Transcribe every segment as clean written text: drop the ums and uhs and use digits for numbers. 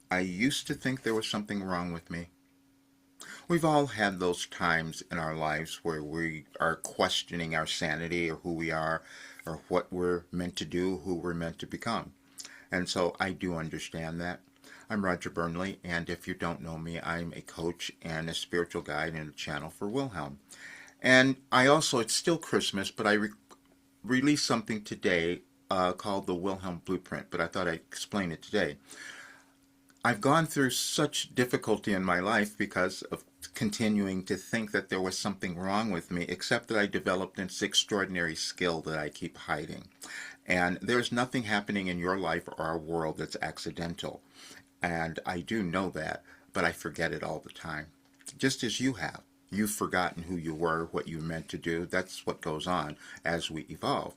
I used to think there was something wrong with me. We've all had those times in our lives where we are questioning our sanity or who we are or what we're meant to do, who we're meant to become. And so I do understand that. I'm Roger Burnley, and if you don't know me, I'm a coach and a spiritual guide and a channel for Wilhelm. And I also, it's still Christmas, but I released something today called the Wilhelm Blueprint, but I thought I'd explain it today. I've gone through such difficulty in my life because of continuing to think that there was something wrong with me, except that I developed this extraordinary skill that I keep hiding. And there's nothing happening in your life or our world that's accidental. And I do know that, but I forget it all the time. Just as you have. You've forgotten who you were, what you meant to do. That's what goes on as we evolve.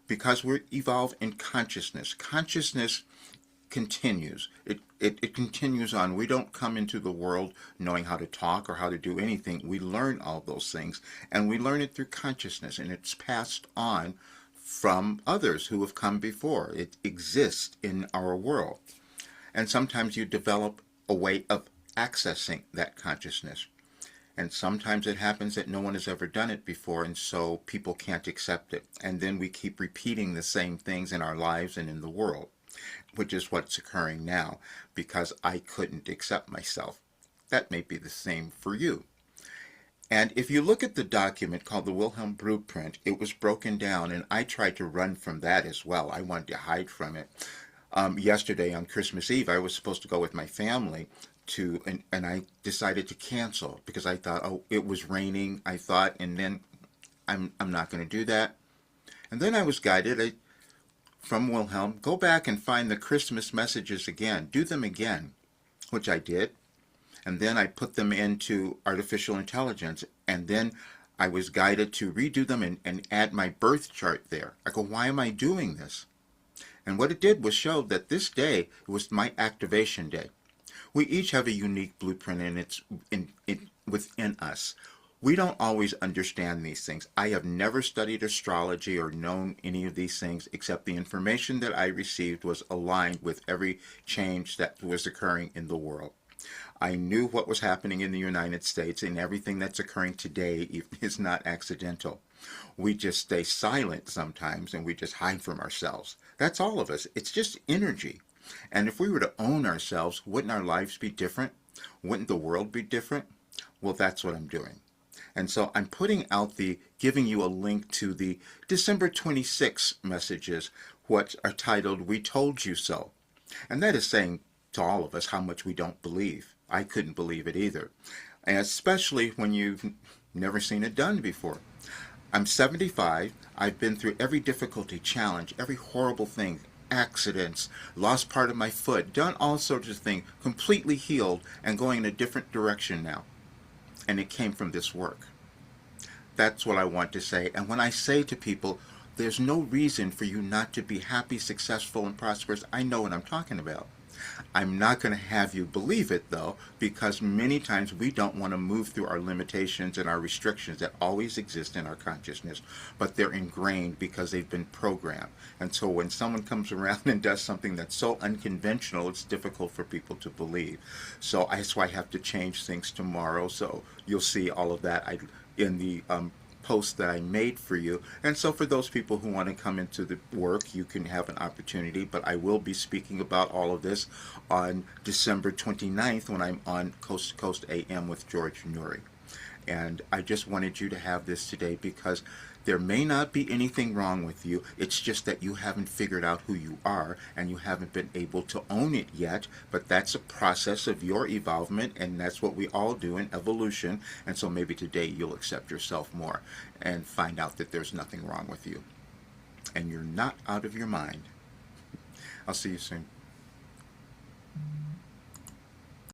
Because we evolve in consciousness. Consciousness continues. It continues on. We don't come into the world knowing how to talk or how to do anything. We learn all those things, and we learn it through consciousness, and it's passed on from others who have come before. It exists in our world. And sometimes you develop a way of accessing that consciousness. And sometimes it happens that no one has ever done it before, and so people can't accept it. And then we keep repeating the same things in our lives and in the world, which is what's occurring now because I couldn't accept myself. That may be the same for you. And if you look at the document called the Wilhelm Blueprint, it was broken down, and I tried to run from that as well. I wanted to hide from it. Yesterday on Christmas Eve, I was supposed to go with my family and I decided to cancel because I thought, oh, it was raining, I thought, and then I'm not going to do that. And then I was guided from Wilhelm, go back and find the Christmas messages again, do them again, which I did. And then I put them into artificial intelligence, and then I was guided to redo them and add my birth chart there. I go, why am I doing this? And what it did was show that this day was my activation day. We each have a unique blueprint, and it's within us. We don't always understand these things. I have never studied astrology or known any of these things, except the information that I received was aligned with every change that was occurring in the world. I knew what was happening in the United States, and everything that's occurring today is not accidental. We just stay silent sometimes, and we just hide from ourselves. That's all of us. It's just energy. And if we were to own ourselves, wouldn't our lives be different? Wouldn't the world be different? Well, that's what I'm doing. And so I'm giving you a link to the December 26 messages, what are titled, We Told You So. And that is saying to all of us how much we don't believe. I couldn't believe it either. And especially when you've never seen it done before. I'm 75. I've been through every difficulty, challenge, every horrible thing, accidents, lost part of my foot, done all sorts of things, completely healed and going in a different direction now. And it came from this work. That's what I want to say. And when I say to people, there's no reason for you not to be happy, successful, and prosperous, I know what I'm talking about. I'm not going to have you believe it, though, because many times we don't want to move through our limitations and our restrictions that always exist in our consciousness, but they're ingrained because they've been programmed. And so when someone comes around and does something that's so unconventional, it's difficult for people to believe. So that's why I have to change things tomorrow. So you'll see all of that in the post that I made for you. And so for those people who want to come into the work, you can have an opportunity, but I will be speaking about all of this on December 29th when I'm on Coast to Coast AM with George Nuri. And I just wanted you to have this today because there may not be anything wrong with you. It's just that you haven't figured out who you are and you haven't been able to own it yet. But that's a process of your evolvement, and that's what we all do in evolution. And so maybe today you'll accept yourself more and find out that there's nothing wrong with you. And you're not out of your mind. I'll see you soon.